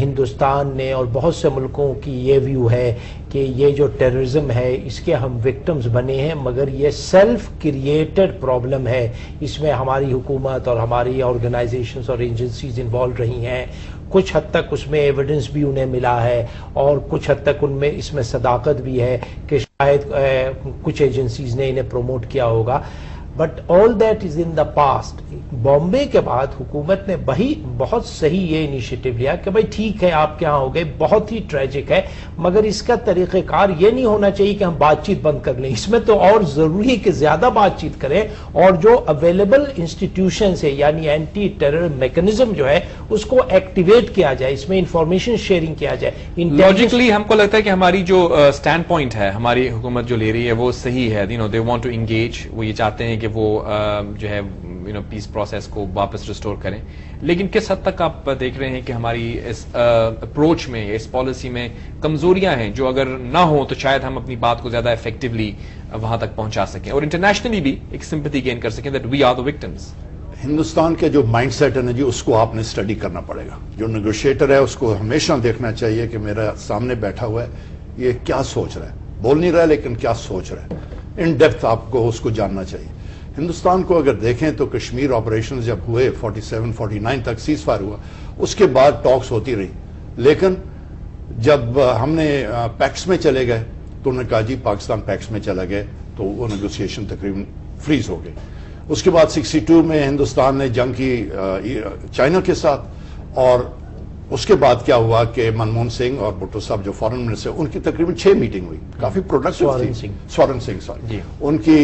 ہندوستان نے اور بہت سے ملکوں کی یہ ویو ہے کہ یہ جو ٹیررزم ہے اس کے ہم وکٹمز بنے ہیں، مگر یہ سیلف کریٹڈ پرابلم ہے. اس میں ہماری حکومت اور ہماری آرگنائزیشنز اور ایجنسیز انوالو رہی ہیں. کچھ حد تک اس میں ایویڈنس بھی انہیں ملا ہے اور کچھ حد تک ان میں اس میں صداقت بھی ہے کہ شاید کچھ ایجنسیز نے انہیں پروموٹ کیا ہوگا. But all that is in the past. Bombay کے بعد حکومت نے بہت صحیح یہ انیشیٹو لیا کہ بھائی ٹھیک ہے آپ کے ہاں ہو گئے، بہت ہی ٹریجک ہے، مگر اس کا طریقہ کار یہ نہیں ہونا چاہیے کہ ہم بات چیت بند کر لیں. اس میں تو اور ضروری ہے کہ زیادہ بات چیت کریں اور جو اویلیبل انسٹیٹیوشنز ہے یعنی اینٹی ٹیرر میکنزم جو ہے اس کو ایکٹیویٹ کیا جائے، اس میں انفارمیشن شیئرنگ کیا جائے. لاجیکلی ہم کو لگتا ہے کہ ہماری جو اسٹینڈ پوائنٹ ہے ہماری حکومت جو لے رہی ہے وہ صحیح ہے. دے وانٹ ٹو انگیج، وہ یہ چاہتے ہیں کہ وہ جو ہے پیس پروسیس کو واپس ریسٹور کریں. لیکن کس حد تک آپ دیکھ رہے ہیں کہ ہماری اس اپروچ میں، اس پالیسی میں کمزوریاں ہیں جو اگر نہ ہوں تو شاید ہم اپنی بات کو زیادہ افیکٹولی وہاں تک پہنچا سکیں اور انٹرنیشنلی بھی ایک سمپتھی گین کر سکیں that we are the victims. Hindustan کے جو مائنڈ سیٹ ہے نا جی، اس کو آپ نے اسٹڈی کرنا پڑے گا. جو نیگوشیٹر ہے اس کو ہمیشہ دیکھنا چاہیے کہ میرا سامنے بیٹھا ہوا ہے یہ کیا سوچ رہا ہے، بول نہیں رہا ہے لیکن کیا سوچ رہا ہے. ان ڈیپتھ آپ کو اس کو جاننا چاہیے. ہندوستان کو اگر دیکھیں تو کشمیر آپریشن جب ہوئے 47-49 تک سیز فائر ہوا، اس کے بعد ٹاکس ہوتی رہی. لیکن جب ہم نے پیکس میں چلے گئے تو انہوں نے کہا جی پاکستان پیکس میں چلا گئے تو وہ نیگوسیشن تقریباً فریز ہو گئی. اس کے بعد 62 میں ہندوستان نے جنگ کی چائنا کے ساتھ، اور اس کے بعد کیا ہوا کہ منموہن سنگھ اور بھٹو صاحب جو فارن منسٹر ان کی تقریباً 6 میٹنگ ہوئی، کافی پروڈکٹیو تھی. سورن سنگھ سوری، ان کی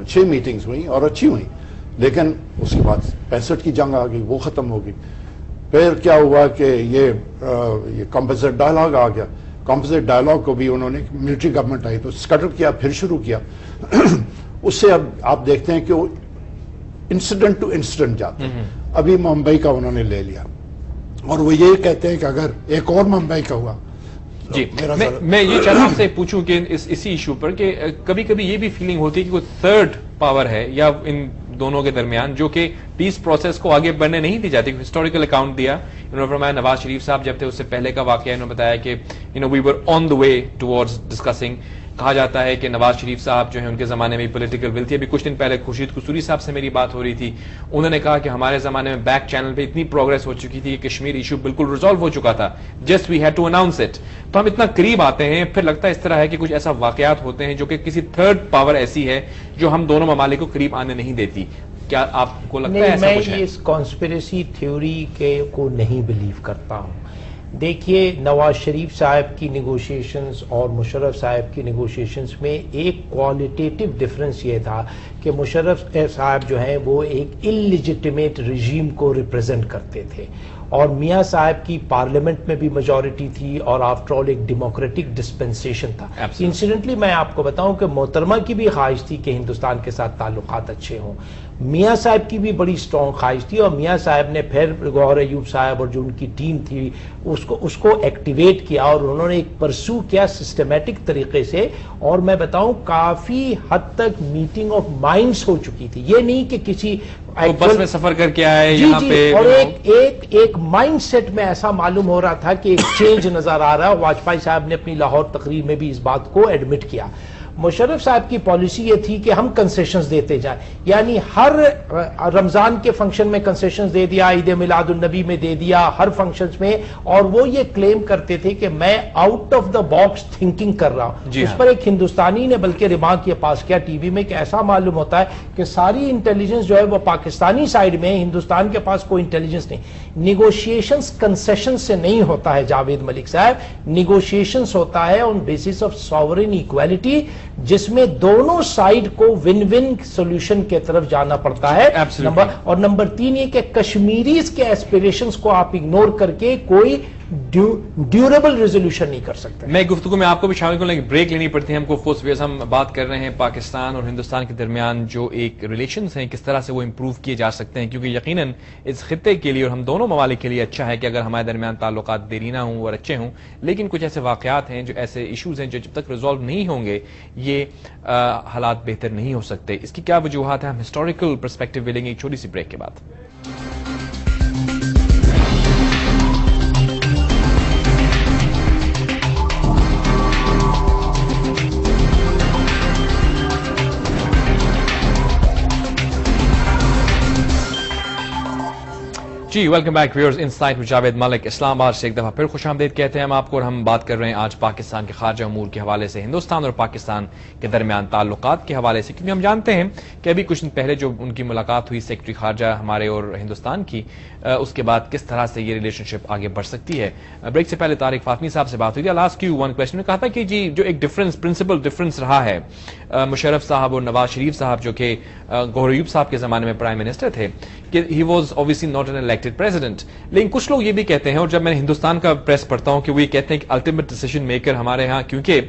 6 میٹنگز ہوئی اور اچھی ہوئی. لیکن اس کے بعد 65 کی جنگ آ گئی، وہ ختم ہو گئی. پھر کیا ہوا کہ یہ کمپوزٹ ڈائلاگ آ گیا. کمپوزٹ ڈائلاگ کو بھی انہوں نے ملٹری گورنمنٹ آئی تو سکٹر کیا، پھر شروع کیا. اس سے اب آپ دیکھتے ہیں کہ وہ انسیڈنٹ ٹو انسیڈنٹ جاتے ہیں. ابھی ممبئی کا انہوں نے لے لیا اور وہ یہ کہتے ہیں کہ اگر ایک اور ممبئی کا ہوا. جی میں یہ چاہتا ہوں آپ سے پوچھوں کہ اسی ایشو پر کہ کبھی کبھی یہ بھی فیلنگ ہوتی ہے کہ کوئی تھرڈ پاور ہے یا ان دونوں کے درمیان جو کہ پیس پروسیس کو آگے بڑھنے نہیں دی جاتی. ہسٹوریکل اکاؤنٹ دیا انہوں نے فرمایا نواز شریف صاحب جب تھے اس سے پہلے کا واقعہ انہوں نے بتایا کہ وی ور آن دا وے ٹوورڈز ڈسکسنگ. کہا جاتا ہے کہ نواز شریف صاحب جو ہیں ان کے زمانے میں پولیٹیکل ول تھی. ابھی کچھ دن پہلے خورشید قصوری صاحب سے میری بات ہو رہی تھی، انہوں نے کہا کہ ہمارے زمانے میں بیک چینل پہ اتنی پروگرس ہو چکی تھی کہ کشمیر ایشو بالکل ریزالو ہو چکا تھا، just we had to announce it. تو ہم اتنا قریب آتے ہیں پھر لگتا ہے اس طرح ہے کہ کچھ ایسا واقعات ہوتے ہیں جو کہ کسی تھرڈ پاور ایسی ہے جو ہم دونوں ممالک کو قریب آنے نہیں دیتی. کیا آپ کو لگتا ہے ایسا کچھ ہے؟ میں اس کانسپریسی تھیوری کو نہیں بلیو کرتا ہوں. دیکھیے نواز شریف صاحب کی نیگوشیشنز اور مشرف صاحب کی نیگوشیشنز میں ایک کوالٹیٹیو ڈفرنس یہ تھا کہ مشرف صاحب جو ہیں وہ ایک اللیجٹیمیٹ رژیم کو ریپرزینٹ کرتے تھے اور میاں صاحب کی پارلیمنٹ میں بھی میجورٹی تھی اور آفٹر آل ایک ڈیموکریٹک ڈسپنسیشن تھا. انسیڈنٹلی میں آپ کو بتاؤں کہ محترمہ کی بھی خواہش تھی کہ ہندوستان کے ساتھ تعلقات اچھے ہوں. میاں صاحب کی بھی بڑی سٹرونگ خواہش تھی اور میاں صاحب نے پھر گوہر ایوب صاحب اور جو ان کی ٹیم تھی اس کو ایکٹیویٹ کیا اور انہوں نے ایک پرسو کیا سسٹمیٹک طریقے سے. اور میں بتاؤں کافی حد تک میٹنگ آف مائنڈز ہو چکی تھی. یہ نہیں کہ کسی بس میں سفر کر کے آئے یہاں پہ اور ایک مائنڈ سیٹ میں ایسا معلوم ہو رہا تھا کہ ایک چینج نظر آ رہا ہے. واجپئی صاحب نے اپنی لاہور تقریر میں بھی اس بات کو ایڈمٹ کیا. مشرف صاحب کی پالیسی یہ تھی کہ ہم کنسیشنز دیتے جائیں، یعنی ہر رمضان کے فنکشن میں کنسیشنز دے دیا، عید میلاد النبی میں دے دیا، ہر فنکشنز میں. اور وہ یہ کلیم کرتے تھے کہ میں out of the box thinking کر رہا ہوں. اس پر ایک ہندوستانی نے بلکہ ریمارک یہ پاس کیا ٹی وی میں کہ ایسا معلوم ہوتا ہے کہ ساری انٹیلیجنس جو ہے وہ پاکستانی سائڈ میں، ہندوستان کے پاس کوئی انٹیلیجنس نہیں. نیگوشیشنز کنسیشن سے نہیں ہوتا ہے جاوید ملک صاحب، نیگوشیشنز ہوتا ہے آن بیسس آف ساورن ایکویلٹی جس میں دونوں سائیڈ کو ون ون سولوشن کے طرف جانا پڑتا ہے. اور نمبر 3 یہ کہ کشمیریز کے ایسپیریشنز کو آپ اگنور کر کے کوئی ڈیوریبل ریزولوشن نہیں کر سکتے. میں گفتگو میں آپ کو بھی شامل کروں لیکن بریک لینی پڑتی ہے ہم کو. فورس ہم بات کر رہے ہیں پاکستان اور ہندوستان کے درمیان جو ایک ریلیشنز ہیں کس طرح سے وہ امپروو کیے جا سکتے ہیں، کیونکہ یقیناً اس خطے کے لیے اور ہم دونوں ممالک کے لیے اچھا ہے کہ اگر ہمارے درمیان تعلقات دیرینہ ہوں اور اچھے ہوں. لیکن کچھ ایسے واقعات ہیں جو ایسے ایشوز ہیں جو جب تک ریزالو نہیں ہوں گے یہ حالات بہتر نہیں ہو سکتے. اس کی کیا وجوہات ہیں ہم ہسٹوریکل پرسپیکٹو لیں گے ایک چھوٹی سی بریک کے بعد. جی ویلکم بیک ویورز انسائٹ میں جاوید ملک اسلام آباد سے ایک دفعہ پھر خوش آمدید کہتے ہیں ہم آپ کو، اور ہم بات کر رہے ہیں آج پاکستان کے خارجہ امور کے حوالے سے، ہندوستان اور پاکستان کے درمیان تعلقات کے حوالے سے، کیونکہ ہم جانتے ہیں کہ ابھی کچھ دن پہلے جو ان کی ملاقات ہوئی سیکرٹری خارجہ ہمارے اور ہندوستان کی، اس کے بعد کس طرح سے یہ ریلیشن شپ آگے بڑھ سکتی ہے۔ بریک سے پہلے طارق فاطمی صاحب سے بات ہوئی تھی، I'll ask you one question، نے کہا تھا کہ جی جو ایک پرنسپل ڈفرنس رہا ہے مشرف صاحب اور نواز شریف صاحب جو کہ گوہر ایوب صاحب کے زمانے میں پرائم منسٹر تھے، کہ he was obviously not an elected president، لیکن کچھ لوگ یہ بھی کہتے ہیں، اور جب میں ہندوستان کا پریس پڑھتا ہوں، کہ وہ یہ کہتے ہیں کہ الٹیمیٹ ڈیسیژن میکر ہمارے ہاں کیونکہ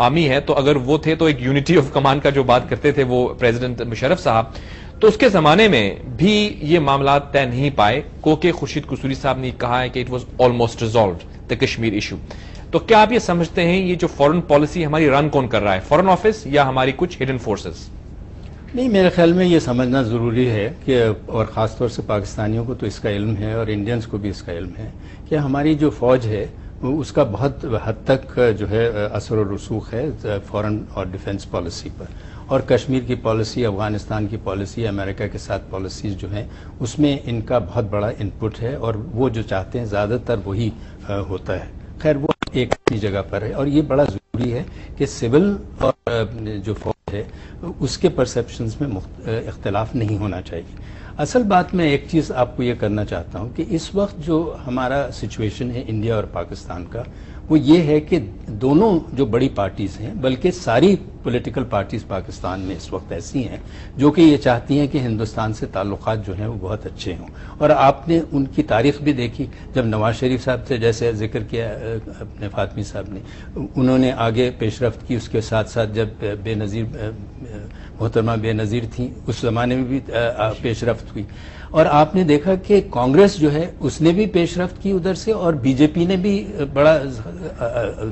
آرمی ہے، تو اگر وہ تھے تو ایک یونٹی آف کمانڈ کا جو بات کرتے تھے وہ پریزیڈنٹ مشرف صاحب، تو اس کے زمانے میں بھی یہ معاملات طے نہیں پائے، کوکہ خورشید قصوری صاحب نے کہا ہے کہ it was almost resolved the Kashmir issue. تو کیا آپ یہ سمجھتے ہیں یہ جو فورن پالیسی ہماری رن کون کر رہا ہے، فورن آفس یا ہماری کچھ ہڈن فورسز؟ نہیں، میرے خیال میں یہ سمجھنا ضروری ہے کہ، اور خاص طور سے پاکستانیوں کو تو اس کا علم ہے اور انڈینز کو بھی اس کا علم ہے، کہ ہماری جو فوج ہے اس کا بہت حد تک جو ہے اثر و رسوخ ہے فورن اور ڈیفنس پالیسی پر، اور کشمیر کی پالیسی، افغانستان کی پالیسی، امریکہ کے ساتھ پالیسیز جو ہیں اس میں ان کا بہت بڑا انپٹ ہے، اور وہ جو چاہتے ہیں زیادہ تر وہی ہوتا ہے۔ خیر وہ ایک اپنی جگہ پر ہے، اور یہ بڑا ضروری ہے کہ سول اور جو فوج ہے اس کے پرسیپشنز میں اختلاف نہیں ہونا چاہیے۔ اصل بات میں ایک چیز آپ کو یہ کرنا چاہتا ہوں کہ اس وقت جو ہمارا سچویشن ہے انڈیا اور پاکستان کا، وہ یہ ہے کہ دونوں جو بڑی پارٹیز ہیں، بلکہ ساری پولیٹیکل پارٹیز پاکستان میں اس وقت ایسی ہیں جو کہ یہ چاہتی ہیں کہ ہندوستان سے تعلقات جو ہیں وہ بہت اچھے ہوں، اور آپ نے ان کی تاریخ بھی دیکھی، جب نواز شریف صاحب سے جیسے ذکر کیا اپنے فاطمی صاحب نے، انہوں نے آگے پیش رفت کی، اس کے ساتھ ساتھ جب بے نظیر محترمہ بے نظیر تھیں اس زمانے میں بھی پیش رفت ہوئی، اور آپ نے دیکھا کہ کانگریس جو ہے اس نے بھی پیش رفت کی ادھر سے، اور بی جے پی نے بھی بڑا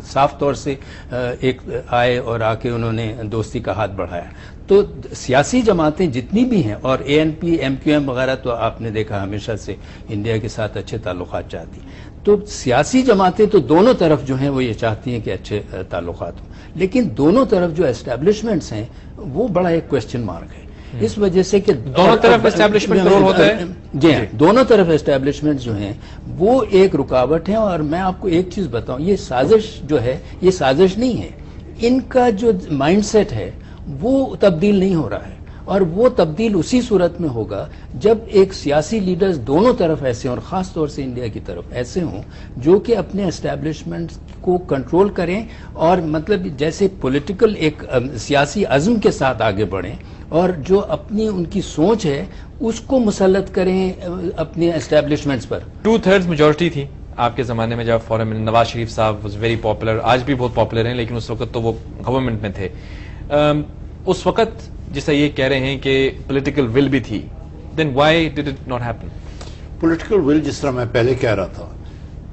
صاف طور سے ایک آئے اور آ کے انہوں نے دوستی کا ہاتھ بڑھایا۔ تو سیاسی جماعتیں جتنی بھی ہیں، اور A N P, M Q M وغیرہ تو آپ نے دیکھا ہمیشہ سے انڈیا کے ساتھ اچھے تعلقات چاہتی، تو سیاسی جماعتیں تو دونوں طرف جو ہیں وہ یہ چاہتی ہیں کہ اچھے تعلقات ہوں، لیکن دونوں طرف جو اسٹیبلشمنٹس ہیں وہ بڑا ایک کوسچن مارک ہے، اس وجہ سے کہ دونوں طرف اسٹیبلشمنٹ رول ہوتا ہے۔ جی ہاں، دونوں طرف اسٹیبلشمنٹ جو ہیں وہ ایک رکاوٹ ہے، اور میں آپ کو ایک چیز بتاؤں، یہ سازش جو ہے یہ سازش نہیں ہے، ان کا جو مائنڈ سیٹ ہے وہ تبدیل نہیں ہو رہا ہے، اور وہ تبدیل اسی صورت میں ہوگا جب ایک سیاسی لیڈرز دونوں طرف ایسے ہوں، اور خاص طور سے انڈیا کی طرف ایسے ہوں جو کہ اپنے اسٹیبلشمنٹ کو کنٹرول کریں، اور مطلب جیسے پولیٹیکل ایک سیاسی عزم کے ساتھ آگے بڑھیں، اور جو اپنی ان کی سوچ ہے اس کو مسلط کریں اپنے اسٹیبلشمنٹس پر۔ 2/3 میجورٹی تھی آپ کے زمانے میں جب فورن میں نواز شریف صاحب واز ویری پاپولر، آج بھی بہت پاپولر ہیں، لیکن اس وقت تو وہ گورنمنٹ میں تھے۔ اس وقت جیسا یہ کہہ رہے ہیں کہ پولیٹیکل ول بھی تھی، then why did it not happen? Political will جس طرح میں پہلے کہہ رہا تھا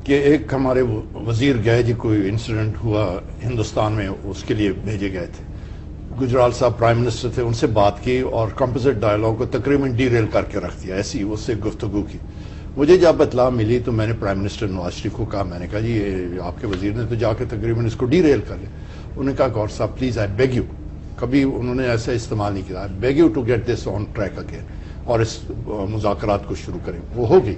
کہ ایک ہمارے وزیر گئے جی، کوئی انسیڈنٹ ہوا ہندوستان میں، اس کے لیے بھیجے گئے تھے، گجرال صاحب پرائم منسٹر تھے، ان سے بات کی اور کمپوزٹ ڈائلاگ کو تقریباً ڈی ریل کر کے رکھ دیا، ایسی اس سے گفتگو کی۔ مجھے جب اطلاع ملی تو میں نے پرائم منسٹر نواز شریف کو کہا، میں نے کہا جی یہ آپ کے وزیر نے تو جا کے تقریباً اس کو ڈی ریل کر لیا۔ انہوں نے کہا گور صاحب پلیز آئی بیگ یو، کبھی انہوں نے ایسا استعمال نہیں کیا، I beg you to get this on track again, اور اس مذاکرات کو شروع کریں۔ وہ ہوگی،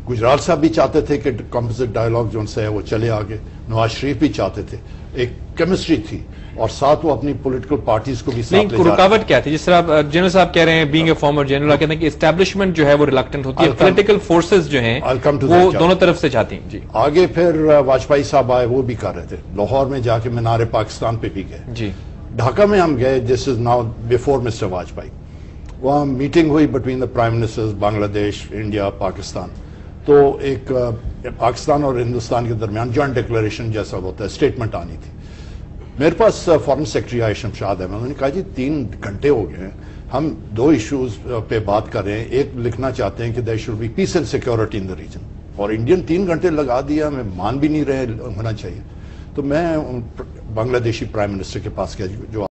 گجرال صاحب بھی چاہتے تھے کہ کمپوزٹ ڈائلاگ جو ان سے ہے وہ چلے آگے، نواز شریف بھی چاہتے تھے، ایک کیمسٹری تھی، اور ساتھ وہ اپنی پولیٹیکل پارٹیز کو بھی ساتھ لے جا رہے ہیں۔ رکاوٹ کیا تھی؟ جس طرح جنرل صاحب کہہ رہے ہیں، بینگ اے فارمر جنرل، کہتے ہیں کہ اسٹیبلشمنٹ جو ہے وہ ریلکٹنٹ ہوتی ہے، پولیٹیکل فورسز جو ہیں وہ دونوں طرف سے چاہتی ہیں۔ جی آگے پھر واجپئی صاحب آئے، وہ بھی کر رہے تھے، لاہور میں جا کے مینار پاکستان پہ بھی گئے، جی ڈھاکہ میں ہم گئے، this is now before mister Vajpayee, وہاں میٹنگ ہوئی between the prime ministers Bangladesh, India, Pakistan, تو ایک پاکستان اور ہندوستان کے درمیان جوائنٹ ڈکلیریشن جیسا ہوتا ہے، اسٹیٹمنٹ آنی تھی۔ میرے پاس فارن سیکرٹری آئے شمشاد احمد، انہوں نے کہا جی 3 گھنٹے ہو گئے ہیں، ہم 2 ایشوز پہ بات کر رہے ہیں، ایک لکھنا چاہتے ہیں کہ there should be peace and security in the region, اور انڈین 3 گھنٹے لگا دیا، ہمیں مان بھی نہیں رہے ہونا چاہیے۔ تو میں بنگلہ دیشی پرائم منسٹر کے پاس گیا جو